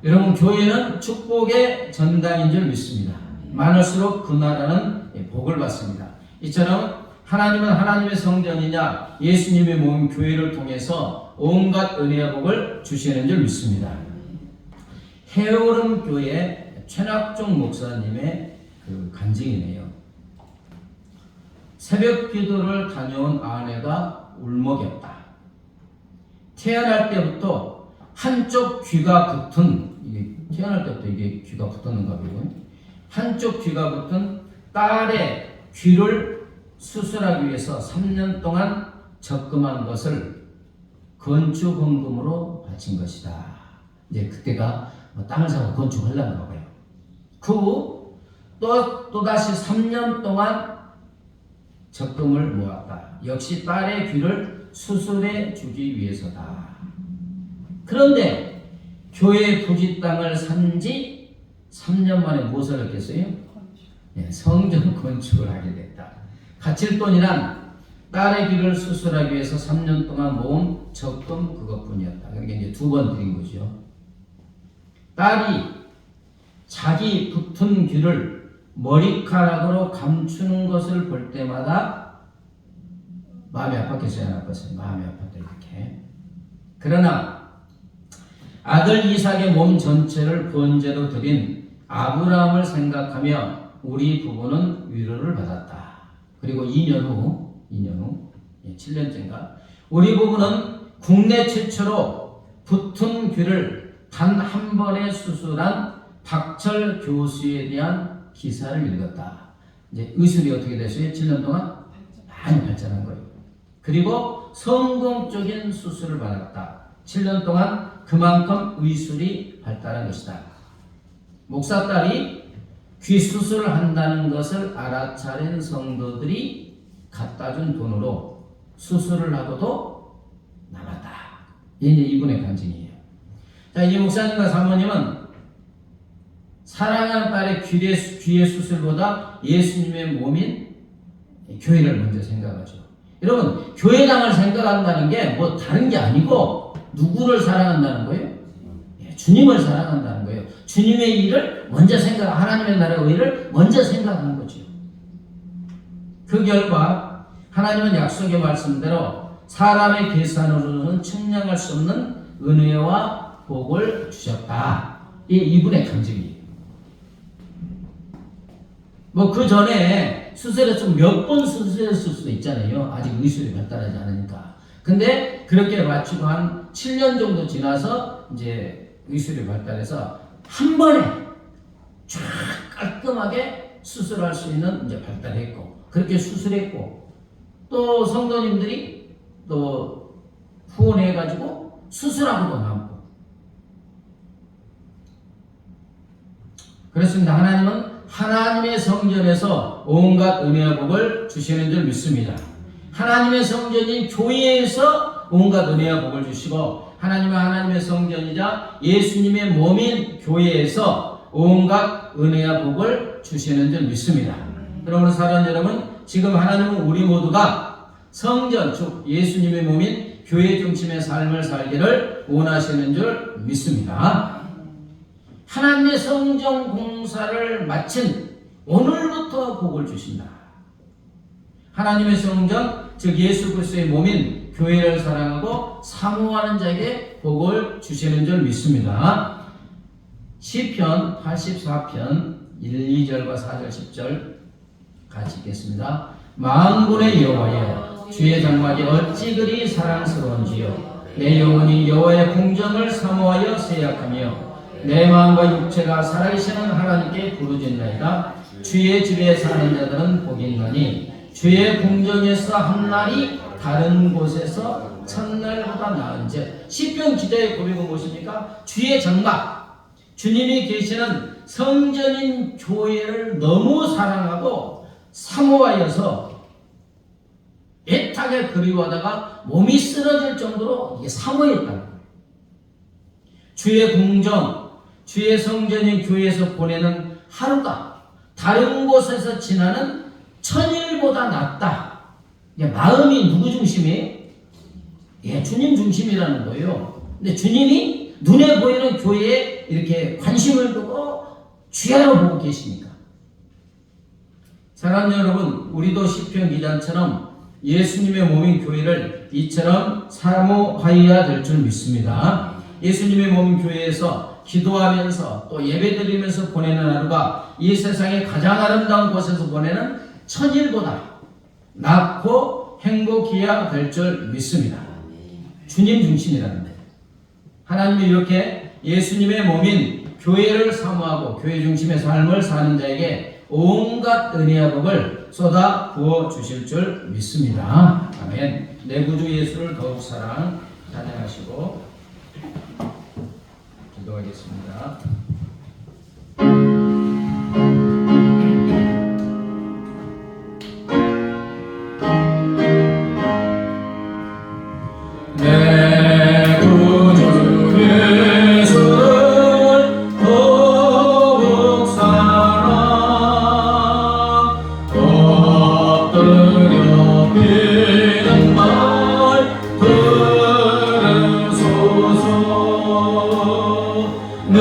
여러분 교회는 축복의 전당인 줄 믿습니다. 많을수록 그 나라는 복을 받습니다. 이처럼 하나님은 하나님의 성전이냐 예수님의 몸 교회를 통해서 온갖 은혜와 복을 주시는 줄 믿습니다. 해오름 교회 최낙종 목사님의 그 간증이네요. 새벽 기도를 다녀온 아내가 울먹였다. 태어날 때부터 한쪽 귀가 붙은, 이게 태어날 때부터 이게 귀가 붙었는가 보요. 한쪽 귀가 붙은 딸의 귀를 수술하기 위해서 3년 동안 적금한 것을 건축헌금으로 바친 것이다. 이제 그때가 땅을 사고 건축하려는가 봐요. 그 후 또다시 3년 동안 적금을 모았다. 역시 딸의 귀를 수술해 주기 위해서다. 그런데 교회 부지 땅을 산 지 3년 만에 무엇을 했겠어요? 성전 건축을 하게 됐다. 바칠 돈이란 딸의 귀를 수술하기 위해서 3년 동안 모은 적금 그것뿐이었다. 그러니까 이제 2번 드린 거죠. 딸이 자기 붙은 귀를 머리카락으로 감추는 것을 볼 때마다 마음이 아팠겠어요? 안 아팠어요? 마음이 아팠다 이렇게. 그러나 아들 이삭의 몸 전체를 번제로 드린 아브라함을 생각하며 우리 부부는 위로를 받았다. 그리고 2년 후 7년째인가 우리 부부는 국내 최초로 붙은 귀를 단 한 번에 수술한 박철 교수에 대한 기사를 읽었다. 이제 의술이 어떻게 됐어요? 7년 동안 많이 발전한 거예요. 그리고 성공적인 수술을 받았다. 7년 동안 그만큼 의술이 발달한 것이다. 목사 딸이 귀 수술을 한다는 것을 알아차린 성도들이 갖다 준 돈으로 수술을 하고도 남았다. 이게 이분의 간증이에요. 자, 이 목사님과 사모님은 사랑하는 딸의 귀의 수술보다 예수님의 몸인 교회를 먼저 생각하죠. 여러분, 교회당을 생각한다는 게 뭐 다른 게 아니고 누구를 사랑한다는 거예요? 주님을 사랑한다는 거예요. 주님의 일을 먼저 하나님의 나라의 일을 먼저 생각하는 거죠. 그 결과 하나님은 약속의 말씀대로 사람의 계산으로는 측량할 수 없는 은혜와 복을 주셨다. 이분의 간증이에요. 뭐 그 전에 수술했으면 몇 번 수술했을 수도 있잖아요. 아직 의술이 발달하지 않으니까. 근데 그렇게 마치고 한 7년 정도 지나서 이제 의술이 발달해서 한 번에 쫙 깔끔하게 수술할 수 있는 이제 발달했고, 그렇게 수술했고, 또 성도님들이 또 후원해가지고 수술하고도 남고. 그렇습니다. 하나님은 하나님의 성전에서 온갖 은혜와 복을 주시는 줄 믿습니다. 하나님의 성전인 교회에서 온갖 은혜와 복을 주시고, 하나님은 하나님의 성전이자 예수님의 몸인 교회에서 온갖 은혜와 복을 주시는 줄 믿습니다. 여러분, 사랑하는 여러분, 지금 하나님은 우리 모두가 성전, 즉 예수님의 몸인 교회 중심의 삶을 살기를 원하시는 줄 믿습니다. 하나님의 성전 공사를 마친 오늘부터 복을 주신다. 하나님의 성전, 즉 예수 그리스도의 몸인 교회를 사랑하고 사모하는 자에게 복을 주시는 줄 믿습니다. 시편 84편 1, 2절과 4절 10절 같이 읽겠습니다. 만군의 여호와여, 주의 장막이 어찌 그리 사랑스러운지요. 내 영혼이 여호와의 궁정을 사모하여 세약하며 내 마음과 육체가 살아계시는 하나님께 부르짖나이다. 주의 집에 사는 자들은 복이 있나니 주의 궁정에서 한 날이 다른 곳에서 첫날보다 나은즉. 시편 기자의 고백은 무엇입니까? 주의 장막, 주님이 계시는 성전인 교회를 너무 사랑하고 사모하여서 애타게 그리워하다가 몸이 쓰러질 정도로 사모했다는 거예요. 주의 궁정, 주의 성전인 교회에서 보내는 하루가 다른 곳에서 지나는 천일보다 낫다. 마음이 누구 중심이에요? 주님 중심이라는 거예요. 근데 주님이 눈에 보이는 교회에 이렇게 관심을 두고 주야로 보고 계십니까? 사랑하는 여러분, 우리도 시편 기자처럼 예수님의 몸인 교회를 이처럼 사모하여야 될 줄 믿습니다. 예수님의 몸인 교회에서 기도하면서 또 예배드리면서 보내는 하루가 이 세상의 가장 아름다운 곳에서 보내는 천일보다 낫고 행복해야 될 줄 믿습니다. 주님 중심이라는 거예요. 하나님이 이렇게 예수님의 몸인 교회를 사모하고 교회 중심의 삶을 사는 자에게 온갖 은혜와 복을 쏟아 부어 주실 줄 믿습니다. 아멘. 내 구주 예수를 더욱 사랑 찬양하시고 기도하겠습니다. 내 구주 예수를 더욱 사랑 엎드려 비는 말 들으소서. 내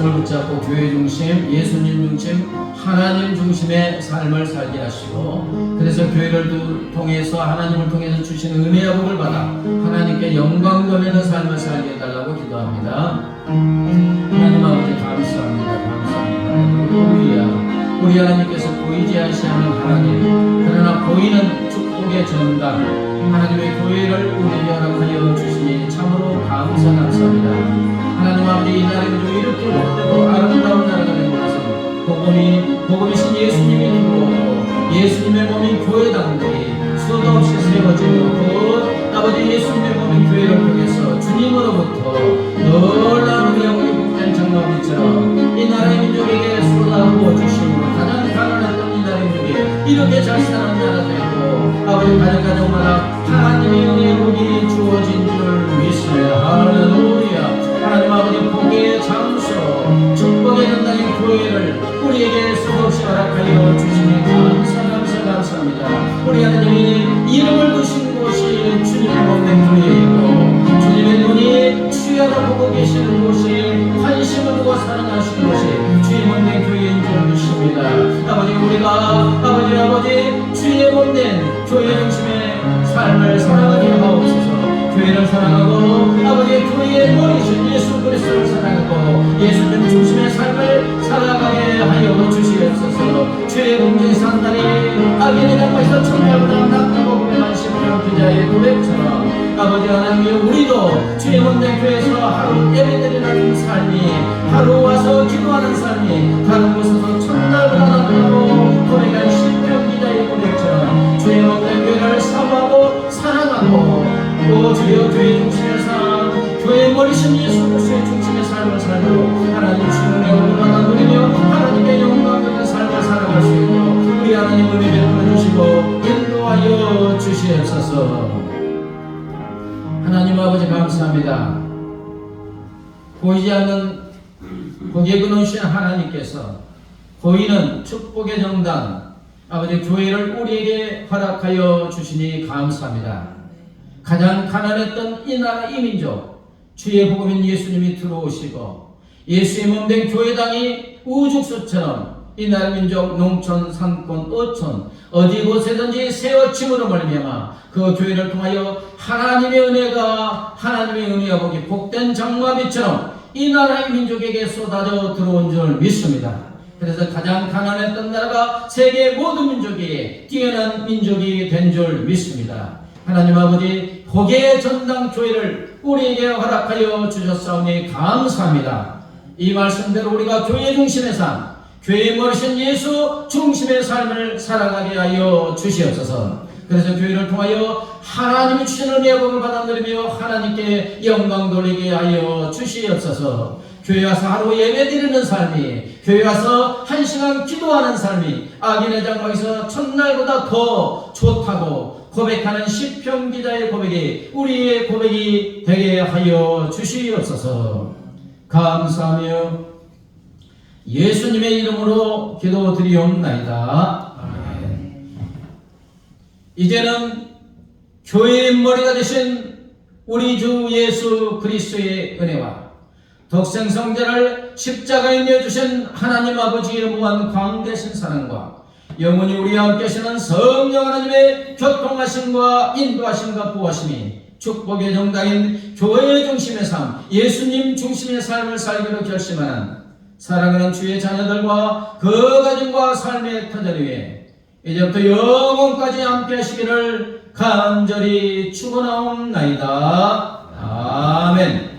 말씀을 붙잡고 교회 중심, 예수님 중심, 하나님 중심의 삶을 살게 하시고, 그래서 교회를 통해서 하나님을 통해서 주시는 은혜와 복을 받아 하나님께 영광 돌리는 삶을 살게 해달라고 기도합니다. 하나님 아버지 감사합니다. 할렐루야. 우리 하나님께서 보이지 아시하는 하나님, 그러나 보이는 축복의 전당 하나님의 교회를 우리에게 허락하여 주시니 참으로 감사합니다. 하나님 아버지, 이 나라의 이렇게 복되고 아름다운 나라가 된 것은 복음이신 예수님이 들어오고 예수님의 몸인 교회당들이 수도 없이 세워지고 그 아버지 예수님의 몸인 교회를 통해서 주님으로부터 놀라운 우리 아버지 복된 장막이처럼 이 나라의 민족에게 쏟아부어 주심으로 가장 가난했던 이 나라의 민족이 이렇게 잘 사는 나라 되고 아버지 가정마다 하나님의 은혜의 복이 주어진 줄 믿습니다. 할렐루야. 하나님 아버지 복의 장소 축복의 전당인 교회를 우리에게 수없이 허락하여 주시니 감사합니다. 우리 하나님이 이름을 두신 곳이 주님의 몸된 교회이고 주님의 눈이 주야로 보고 계시는 곳이 관심을 두고 사랑하시는 곳이 주의 몸된 교회인 줄 믿습니다. 아버지, 우리가 아버지 주의 몸된 교회 중심의 삶을 살아가게 하옵소서. 교회를 사랑하고 아버지의 교회의 머리신 예수 그리스도를 사랑하고 예수님 중심의 삶을 살아가게 하여 주시옵소서. 주의 공중에 산 날이 악인의 강박에서 천날보다 낫다고 고백한 시므론 기자의 고백처럼 아버지 하나님, 우리도 주의 몸된 교회에서 하루 예배드리는 삶이, 하루 와서 기도하는 삶이 다른 곳에서 천날보다 낫다고 고백한 시므론 기자의 고백처럼 주의 몸된 교회를 사모하고 사랑하고 오 주여 교회 중심의 삶, 교회 머리신 예수 그리스도의 중심의 삶을 살고 하나님 주님의 영광을 받아 누리며 하나님께 영광 받는 삶을 살아갈 수 있도록 우리 하나님 은혜 베풀어 주시고 인도하여 주시옵소서. 하나님 아버지 감사합니다. 보이지 않는 거기에 끊으신 하나님께서 보이는 축복의 정당 아버지 교회를 우리에게 허락하여 주시니 감사합니다. 가장 가난했던 이 나라 이 민족 주의 복음인 예수님이 들어오시고 예수의 몸된 교회당이 우죽수처럼 이 나라 민족 농촌 산권 어촌 어디 곳에든지 세워짐으로 말미암아 그 교회를 통하여 하나님의 은혜가 하나님의 은혜와 복이 복된 장마비처럼 이 나라의 민족에게 쏟아져 들어온 줄 믿습니다. 그래서 가장 가난했던 나라가 세계 모든 민족이 뛰어난 민족이 된 줄 믿습니다. 하나님 아버지, 복의 전당 교회를 우리에게 허락하여 주셨사오니 감사합니다. 이 말씀대로 우리가 교회 중심의 삶, 교회의 머리신 예수 중심의 삶을 살아가게 하여 주시옵소서. 그래서 교회를 통하여 하나님이 주시는 은혜의 복을 받아 누리며 하나님께 영광 돌리게 하여 주시옵소서. 교회 와서 하루 예배 드리는 삶이, 교회 와서 1시간 기도하는 삶이 악인의 장막에서 첫날보다 더 좋다고 고백하는 시편 기자의 고백이 우리의 고백이 되게 하여 주시옵소서. 감사하며 예수님의 이름으로 기도드리옵나이다. 아멘. 이제는 교회의 머리가 되신 우리 주 예수 그리스도의 은혜와 독생성자를 십자가에 내어주신 하나님 아버지의 무한 광대신 사랑과 영원히 우리와 함께 하시는 성령 하나님의 교통하심과 인도하심과 보호하심이 축복의 정당인 교회 중심의 삶, 예수님 중심의 삶을 살기로 결심하는 사랑하는 주의 자녀들과 그 가정과 삶의 터전 위에 이제부터 영원까지 함께 하시기를 간절히 축원하옵나이다. 아멘.